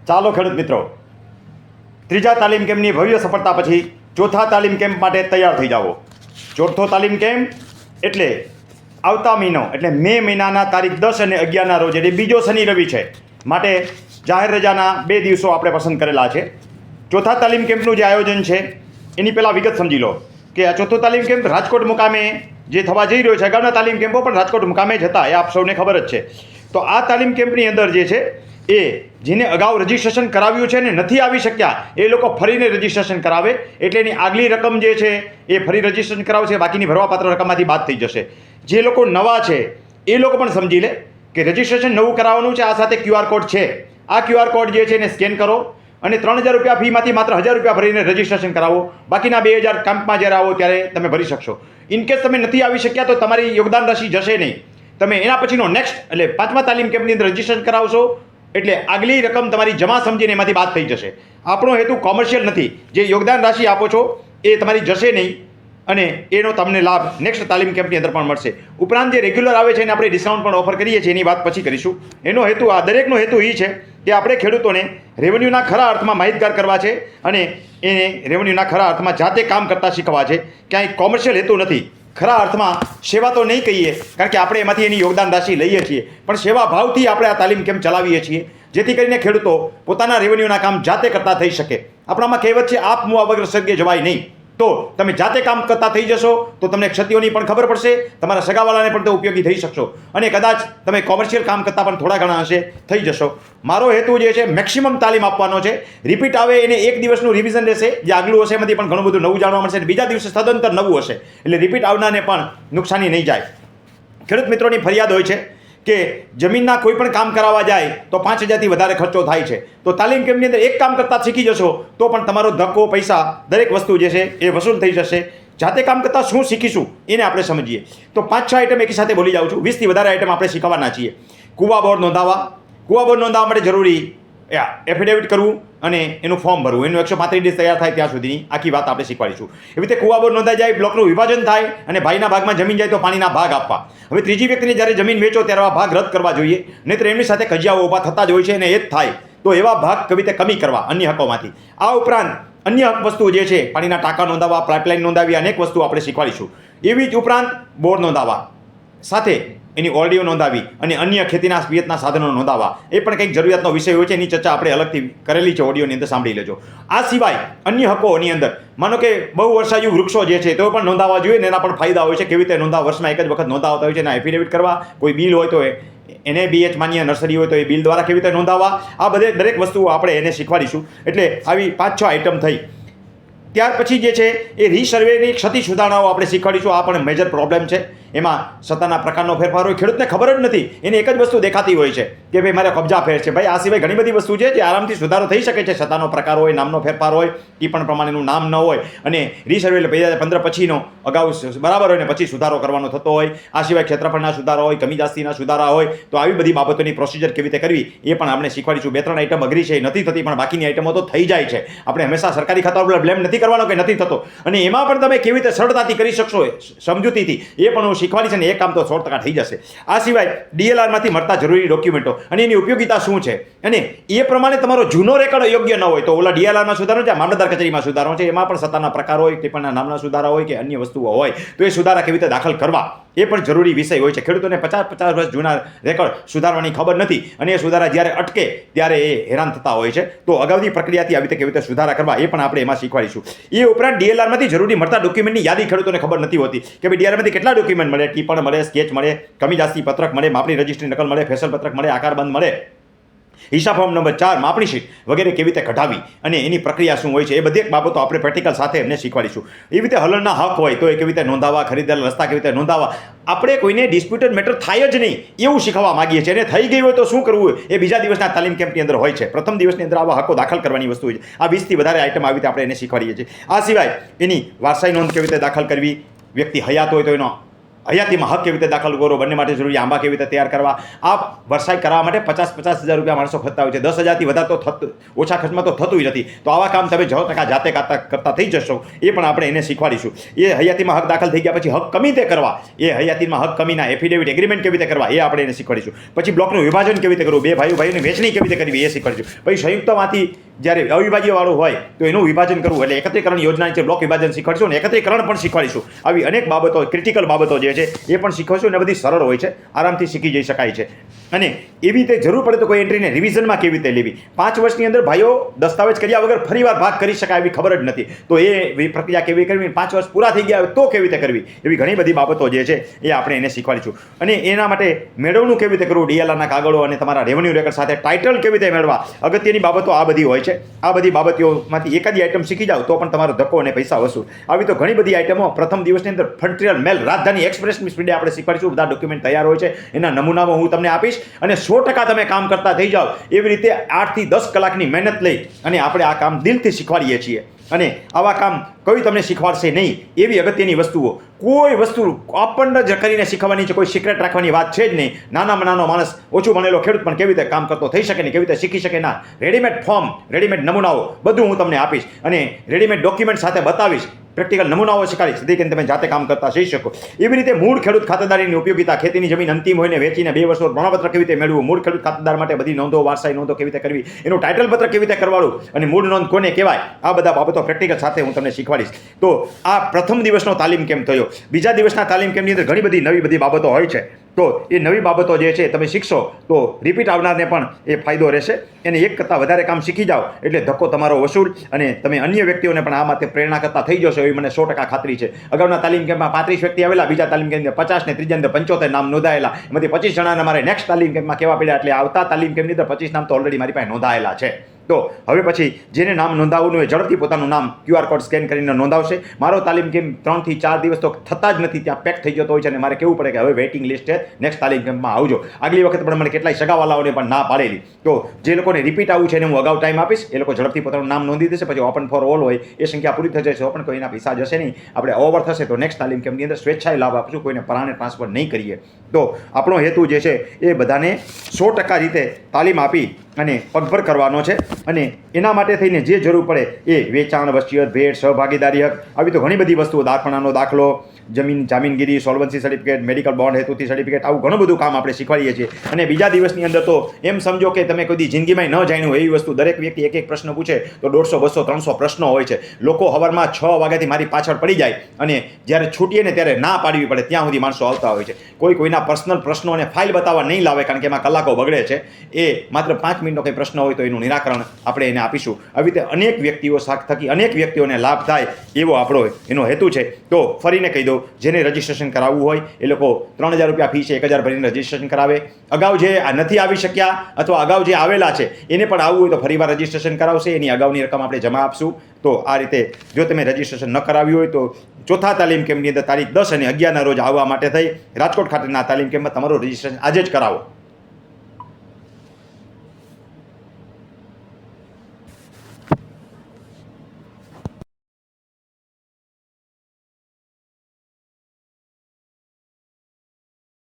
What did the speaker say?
ચાલો ખેડૂત મિત્રો, ત્રીજા તાલીમ કેમ્પની ભવ્ય સફળતા પછી ચોથા તાલીમ કેમ્પ માટે તૈયાર થઈ જાઓ. ચોથો તાલીમ કેમ્પ એટલે આવતા મહિનો એટલે મે મહિનાના તારીખ 10 અને 11ના રોજ એટલે બીજો શનિ રવિ છે. માટે જાહેર રજાના 2 દિવસો આપણે પસંદ કરેલા છે. ચોથા તાલીમ કેમ્પનું જે આયોજન છે એની પહેલાં વિગત સમજી લો કે આ ચોથો તાલીમ કેમ્પ રાજકોટ મુકામે જે થવા જઈ રહ્યો છે. અગાઉના તાલીમ કેમ્પો પણ રાજકોટ મુકામે જ હતા, એ આપ સૌને ખબર જ છે. તો આ તાલીમ કેમ્પની અંદર જે છે એ જેને અગાઉ રજિસ્ટ્રેશન કરાવ્યું છે ને નથી આવી શક્યા એ લોકો ફરીને રજિસ્ટ્રેશન કરાવે એટલે એની આગલી રકમ જે છે એ ફરી રજિસ્ટ્રેશન કરાવશે, બાકીની ભરવાપાત્ર રકમમાંથી બાદ થઈ જશે. જે લોકો નવા છે એ લોકો પણ સમજી લે કે રજિસ્ટ્રેશન નવું કરાવવાનું છે. આ સાથે QR કોડ છે. આ QR કોડ જે છે એને સ્કેન કરો અને 3000 રૂપિયા ફીમાંથી માત્ર 1000 રૂપિયા ભરીને રજિસ્ટ્રેશન કરાવો. બાકીના 2000 કેમ્પમાં જ્યારે આવો ત્યારે તમે ભરી શકશો. ઇનકેસ તમે નથી આવી શક્યા તો તમારી યોગદાન રાશિ જશે નહીં. તમે એના પછીનો નેક્સ્ટ એટલે 5મા તાલીમ કેમ્પની અંદર રજિસ્ટ્રેશન કરાવશો એટલે આગલી રકમ તમારી જમા સમજીને એમાંથી બાદ થઈ જશે. આપણો હેતુ કોમર્શિયલ નથી. જે યોગદાન રાશિ આપો છો એ તમારી જશે નહીં અને એનો તમને લાભ નેક્સ્ટ તાલીમ કેમ્પની અંદર પણ મળશે. ઉપરાંત જે રેગ્યુલર આવે છે એને આપણે ડિસ્કાઉન્ટ પણ ઓફર કરીએ છીએ, એની વાત પછી કરીશું. એનો હેતુ આ દરેકનો હેતુ એ છે કે આપણે ખેડૂતોને રેવન્યુના ખરા અર્થમાં માહિતગાર કરવા છે અને એને રેવન્યુના ખરા અર્થમાં જાતે કામ કરતા શીખવા છે. ક્યાંય કોમર્શિયલ હેતુ નથી. ખરા અર્થમાં સેવા તો નહીં કહીએ કારણ કે આપણે એમાંથી એની યોગદાન રાશિ લઈએ છીએ, પણ સેવા ભાવથી આપણે આ તાલીમ કેમ્પ ચલાવીએ છીએ જેથી કરીને ખેડૂતો પોતાના રેવન્યુના કામ જાતે કરતા થઈ શકે. આપણામાં કહેવત છે આપ મુઆ વગર સ્વર્ગે જવાય નહીં. તો તમે જાતે કામ કરતા થઈ જશો તો તમને ક્ષતિઓની પણ ખબર પડશે, તમારા સગાવાલાને પણ તે ઉપયોગી થઈ શકશો અને કદાચ તમે કોમર્શિયલ કામ કરતાં પણ થોડા ઘણા અંશે થઈ જશો. મારો હેતુ જે છે મેક્સિમમ તાલીમ આપવાનો છે. રિપીટ આવે એને 1 દિવસનું રિવિઝન રહેશે, જે આગલું હશે એમાંથી પણ ઘણું બધું નવું જાણવા મળશે અને બીજા દિવસે સદંતર નવું હશે એટલે રિપીટ આવનારને પણ નુકસાની નહીં જાય. ખેડૂત મિત્રોની ફરિયાદ હોય છે કે જમીનના કોઈ પણ કામ કરાવવા જાય તો 5000થી વધારે ખર્ચો થાય છે. તો તાલીમ કેમ્પની અંદર એક કામ કરતાં શીખી જશો તો પણ તમારો ધક્કો પૈસા દરેક વસ્તુ જે છે એ વસૂલ થઈ જશે. જાતે કામ કરતાં શું શીખીશું એને આપણે સમજીએ. તો 5-6 આઈટમ એકી સાથે બોલી જાઉં છું. 20થી વધારે આઈટમ આપણે શીખવાના છીએ. કુવા બોર નોંધાવવા. કુવા બોર નોંધાવવા માટે જરૂરી એફિડેવિટ કરવું અને એનું ફોર્મ ભરવું. એનું 135 દિવસ તૈયાર થાય ત્યાં સુધીની આખી વાત આપણે શીખવાડીશું. એવી રીતે કુવા બોર નોંધાઈ જાય, બ્લોકનું વિભાજન થાય અને ભાઈના ભાગમાં જમીન જાય તો પાણીના ભાગ આપવા. હવે ત્રીજી વ્યક્તિને જ્યારે જમીન વેચો ત્યારે આ ભાગ રદ કરવા જોઈએ, નહીંતર એમની સાથે કજિયાઓ ઊભા થતા જ હોય છે અને એ જ થાય. તો એવા ભાગ કવિતે કમી કરવા અન્ય હકોમાંથી. આ ઉપરાંત અન્ય હક વસ્તુઓ જે છે પાણીના ટાંકા નોંધાવવા, પાઇપલાઇન નોંધાવી, અનેક વસ્તુઓ આપણે શીખવાડીશું. એવી જ ઉપરાંત બોર નોંધાવવા સાથે એની ઓડિયો નોંધાવી અને અન્ય ખેતીના પિયતના સાધનો નોંધાવવા. એ પણ કંઈક જરૂરિયાતનો વિષય હોય છે, એની ચર્ચા આપણે અલગથી કરેલી છે, ઓડિયોની અંદર સાંભળી લેજો. આ સિવાય અન્ય હકોની અંદર માનો કે બહુ વર્ષાયુ વૃક્ષો જે છે તેઓ પણ નોંધાવવા જોઈએ ને એના પણ ફાયદા હોય છે. કેવી રીતે નોંધાવવા? વર્ષમાં એક જ વખત નોંધાવતા હોય છે. એના એફિડેવિટ કરવા, કોઈ બિલ હોય તો એને BH માન્ય નર્સરી હોય તો એ બિલ દ્વારા કેવી રીતે નોંધાવવા, આ દરેક વસ્તુઓ આપણે એને શીખવાડીશું. એટલે આવી 5-6 આઈટમ થઈ. ત્યાર પછી જે છે એ રીસર્વેની ક્ષતિ સુધારણાઓ આપણે શીખવાડીશું. આ પણ મેજર પ્રોબ્લેમ છે. એમાં સત્તાના પ્રકારનો ફેરફાર હોય, ખેડૂતને ખબર જ નથી, એને એક જ વસ્તુ દેખાતી હોય છે કે ભાઈ મારે કબજા ફેર છે. ભાઈ આ સિવાય ઘણી બધી વસ્તુ છે જે આરામથી સુધારો થઈ શકે છે. સત્તાનો પ્રકાર હોય, નામનો ફેરફાર હોય, એ પણ પ્રમાણેનું નામ ન હોય અને રીસર્વે એટલે 2015 પછીનો અગાઉ બરાબર હોય ને પછી સુધારો કરવાનો થતો હોય. આ સિવાય ક્ષેત્રફળના સુધારા હોય, કમી જાસ્તીના સુધારા હોય. તો આવી બધી બાબતોની પ્રોસિજર કેવી રીતે કરવી એ પણ આપણે શીખવાડીશું. 2-3 આઈટમ અઘરી છે, નથી થતી, પણ બાકીની આઈટમો તો થઈ જાય છે. આપણે હંમેશા સરકારી ખાતા પર બ્લેમ નથી કરવાનો કે નથી થતો, અને એમાં પણ તમે કેવી રીતે સરળતાથી કરી શકશો સમજૂતીથી એ પણ હું શીખવાડીશ અને એ કામ તો 100% થઈ જશે. આ સિવાય DLRમાંથી મળતા જરૂરી ડોક્યુમેન્ટો અને એની ઉપયોગિતા શું છે અને એ પ્રમાણે તમારો જૂનો રેકોર્ડ યોગ્ય ન હોય તો ઓલા DLRમાં સુધારો છે, મામલતદાર કચેરીમાં સુધારો છે, એમાં પણ સત્તાના પ્રકાર હોય, ટિપ્પણના નામના સુધારા હોય કે અન્ય વસ્તુઓ હોય તો એ સુધારા કેવી રીતે દાખલ કરવા એ પણ જરૂરી વિષય હોય છે. ખેડૂતોને 50 વર્ષ જૂના રેકોર્ડ સુધારવાની ખબર નથી અને એ સુધારા જ્યારે અટકે ત્યારે એ હેરાન થતા હોય છે. તો અગાઉની પ્રક્રિયાથી આવી રીતે કેવી રીતે સુધારા કરવા એ પણ આપણે એમાં શીખવાડીશું. એ ઉપરાંત DLRમાંથી જરૂરી મળતા ડોક્યુમેન્ટની યાદી ખેડૂતોને ખબર નથી હોતી કે ભાઈ DLRમાંથી કેટલા ડોક્યુમેન્ટ મળે, ટિપ્પણ મળે, સ્કેચ મળે, કમી જાસ્તી પત્રક મળે, માપણી રજિસ્ટ્રી નકલ મળે, ફેસલ પત્રક મળે, આકારબંધ મળે, હિસાબ ફોર્મ નંબર 4, માપણી શીટ વગેરે કેવી રીતે કઢાવી અને એની પ્રક્રિયા શું હોય છે એ બધી બાબતો આપણે પ્રેક્ટિકલ સાથે એમને શીખવાડીશું. એવી રીતે હલણના હક હોય તો એ કેવી રીતે નોંધાવવા, ખરીદેલા રસ્તા કેવી રીતે નોંધાવવા. આપણે કોઈને ડિસ્પ્યુટેડ મેટર થાય જ નહીં એવું શીખવા માંગીએ છીએ અને થઈ ગઈ હોય તો શું કરવું એ બીજા દિવસના તાલીમ કેમ્પની અંદર હોય છે. પ્રથમ દિવસની અંદર આવા હકો દાખલ કરવાની વસ્તુ હોય છે. આ 20થી વધારે આઈટમ આવી રીતે આપણે એને શીખવાડીએ છીએ. આ સિવાય એની વારસાઈ નોંધ કેવી રીતે દાખલ કરવી, વ્યક્તિ હયાત હોય તો એનો હયાતીમાં હક કેવી રીતે દાખલ કરવો, બંને માટે જરૂરી આંબા કેવી રીતે તૈયાર કરવા, આ વરસાઈ કરવા માટે 50,000 રૂપિયા માણસો ખર્ચતા હોય છે. 10,000થી વધારે તો ઓછા ખર્ચમાં તો થતું જ નથી. તો આવા કામ તમે 100% જાતે કરતા થઈ જશો. એ પણ આપણે એને શીખવાડીશું. એ હયાતીમાં હક દાખલ થઈ ગયા પછી હક કમી તે કરવા, એ હયાતીમાં હક કમીના એફિડેવિટ એગ્રીમેન્ટ કેવી રીતે કરવા, એ આપણે એને શીખવાડીશું. પછી બ્લોકનું વિભાજન કેવી રીતે કરવું, બે ભાઈઓની વહેંચણી કેવી રીતે કરવી, એ શીખવાડીશું. પછી સંયુક્તમાંથી જ્યારે અવિભાજ્યવાળું હોય તો એનું વિભાજન કરવું, એટલે એકત્રીકરણ યોજના છે, બ્લોક વિભાજન શીખવાડીશું અને એકત્રીકરણ પણ શીખવાડીશું. આવી અનેક બાબતો, ક્રિટિકલ બાબતો જે છે એ પણ શીખવાડીશું અને બધી સરળ હોય છે, આરામથી શીખી જઈ શકાય છે. અને એવી રીતે જરૂર પડે તો કોઈ એન્ટ્રીને રિવિઝનમાં કેવી રીતે લેવી, 5 વર્ષની અંદર ભાઈઓ દસ્તાવેજ કર્યા વગર ફરીવાર ભાગ કરી શકાય એવી ખબર જ નથી, તો એ પ્રક્રિયા કેવી કરવી, 5 વર્ષ પૂરા થઈ ગયા તો કેવી રીતે કરવી, એવી ઘણી બધી બાબતો જે છે એ આપણે એને શીખવાડીશું. અને એના માટે મેળવણું કેવી રીતે કરવું, ડીએલઆરના કાગળો અને તમારા રેવન્યુ રેકર્ડ સાથે ટાઇટલ કેવી રીતે મેળવવા, અગત્યની બાબતો આ બધી હોય છે. આ બધી બાબતોમાંથી એકાદી આઈટમ શીખી જાઓ તો પણ તમારો ધક્કો અને પૈસા વસૂલ. આવી તો ઘણી બધી આઈટમો પ્રથમ દિવસની અંદર ફ્રન્ટિયર મેલ રાજધાની એક્સપ્રેસની સ્પીડે આપણે શીખવાડીશું. બધા ડોક્યુમેન્ટ તૈયાર હોય છે, એના નમૂનાઓ હું તમને આપીશ અને 100% તમે કામ કરતા થઈ જાઓ. એવી રીતે 8 થી 10 કલાકની મહેનત લઈ અને આપણે આ કામ દિલથી શીખવાડીએ છીએ. અને આવા કામ કોઈ તમને શીખવાડશે નહીં એવી અગત્યની વસ્તુઓ, કોઈ વસ્તુ આપણને જ કરીને શીખવાની છે, કોઈ સિક્રેટ રાખવાની વાત છે જ નહીં. નાનામાં નાનો માણસ, ઓછું ભણેલો ખેડૂત પણ કેવી રીતે કામ કરતો થઈ શકે ને કેવી રીતે શીખી શકે, ના રેડીમેડ ફોર્મ, રેડીમેડ નમૂનાઓ બધું હું તમને આપીશ અને રેડીમેડ ડોક્યુમેન્ટ સાથે બતાવીશ. પ્રેક્ટિકલ નમૂનાઓ શીખવાડીશ, જેથી કરીને તમે જાતે કામ કરતા શીખી શકો. એવી રીતે મૂળ ખેડૂત ખાતેદારીની ઉપયોગિતા, ખેતીની જમીન અંતિમ હોઈને વેચીને 2 વર્ષનો પ્રમાણપત્ર કેવી રીતે મેળવવું, મૂળ ખેડૂત ખાતેદાર માટે બધી નોંધો, વારસાઈ નોંધો કેવી રીતે કરવી, એનું ટાઇટલ પત્ર કેવી રીતે કરવાડું અને મૂળ નોંધ કોને કહેવાય, આ બધા બાબતો પ્રેક્ટિકલ સાથે હું તમને શીખવાડીશ. તો આ પ્રથમ દિવસનો તાલીમ કેમ્પ થયો. બીજા દિવસના તાલીમ કેમ્પની અંદર ઘણી બધી નવી બધી બાબતો હોય છે. તો એ નવી બાબતો જે છે તમે શીખશો તો રિપીટ આવનારને પણ એ ફાયદો રહેશે. એને એક કરતાં વધારે કામ શીખી જાઓ એટલે ધક્કો તમારો વસૂલ અને તમે અન્ય વ્યક્તિઓને પણ આ માટે પ્રેરણા કરતા થઈ જશો એવી મને 100% ખાતરી છે. અગાઉના તાલીમ કેમ્પમાં 35 વ્યક્તિ આવેલા, બીજા તાલીમ કેમ્પમાં 50 ને ત્રીજા અંદર 75 નામ નોંધાયેલા. એમાંથી 25 જણાને મારે નેક્સ્ટ તાલીમ કેમ્પમાં કહેવા પડ્યા, એટલે આવતા તાલીમ કેમ્પની અંદર 25 નામ તો ઓલરેડી મારી પાસે નોંધાયેલા છે. તો હવે પછી જેને નામ નોંધાવવું હોય ઝડપથી પોતાનું નામ QR કોડ સ્કેન કરીને નોંધાવશે. મારો તાલીમ કેમ્પ 3 થી 4 દિવસ તો થતા જ નથી, ત્યાં પેક થઈ જતો હોય છે અને મારે કેવું પડે કે હવે વેઇટિંગ લિસ્ટ છે, નેક્સ્ટ તાલીમ કેમ્પમાં આવજો. આગલી વખત પણ મને કેટલાય સગાવાલાઓને પણ ના પાડેલી. તો જે લોકોને રિપીટ આવવું છે એને હું અગાઉ ટાઈમ આપીશ, એ લોકો ઝડપથી પોતાનું નામ નોંધી દેશે. પછી ઓપન ફોર ઓલ હોય, એ સંખ્યા પૂરી થઈ જશે, પણ કોઈના પૈસા જશે નહીં. આપણે ઓવર થશે તો નેક્સ્ટ તાલીમ કેમ્પની અંદર સ્વેચ્છાએ લાભ આપશું, કોઈને પરાણે ટ્રાન્સફર નહીં કરીએ. તો આપણો હેતુ જે છે એ બધાને 100% રીતે તાલીમ આપી અને પગભર કરવાનો છે. અને એના માટે થઈને જે જરૂર પડે એ વેચાણ, વસિયત, ભેટ, સહભાગીદારી હક, આવી તો ઘણી બધી વસ્તુઓ, દાખલાનો દાખલો, જમીન જામીનગીરી, સોલ્વન્સી સર્ટિફિકેટ, મેડિકલ બોન્ડ હેતુથી સર્ટિફિકેટ, આવું ઘણું બધું કામ આપણે શીખવાડીએ છીએ. અને બીજા દિવસની અંદર તો એમ સમજો કે તમે કોઈ જિંદગીમાં ન જાણ્યું હોય એવી વસ્તુ, દરેક વ્યક્તિ એક પ્રશ્ન પૂછે તો 150, 200, 300 પ્રશ્નો હોય છે. લોકો સવારમાં 6 વાગ્યાથી મારી પાછળ પડી જાય અને જ્યારે છૂટીએ ને ત્યારે ના પાડવી પડે ત્યાં સુધી માણસો આવતા હોય છે. કોઈના પર્સનલ પ્રશ્નો અને ફાઇલ બતાવવા નહીં લાવે, કારણ કે એમાં કલાકો બગડે છે. એ માત્ર 5 મિનિટનો કંઈ પ્રશ્ન હોય તો એનું નિરાકરણ આપણે એને આપીશું. આવી રીતે અનેક વ્યક્તિઓ થકી અનેક વ્યક્તિઓને લાભ થાય એવો આપણો એનો હેતુ છે. તો ફરીને કહી દઉં, જેને રજીસ્ટ્રેશન કરાવવું હોય એ લોકો 3000 રૂપિયા ફી છે, 1000 ભરીને રજીસ્ટ્રેશન કરાવે. અગાઉ જે નથી આવી શક્યા અથવા અગાઉ જે આવેલા છે એને પણ આવવું હોય તો ફરીવાર રજીસ્ટ્રેશન કરાવશે, એની અગાઉની રકમ આપણે જમા આપશું. તો આ રીતે જો તમે રજીસ્ટ્રેશન ન કરાવ્યું હોય તો ચોથા તાલીમ કેમ્પની અંદર તારીખ 10 અને 11ના રોજ આવવા માટે થઈ રાજકોટ ખાતેના તાલીમ કેમ્પમાં તમારું રજીસ્ટ્રેશન આજે જ કરાવો.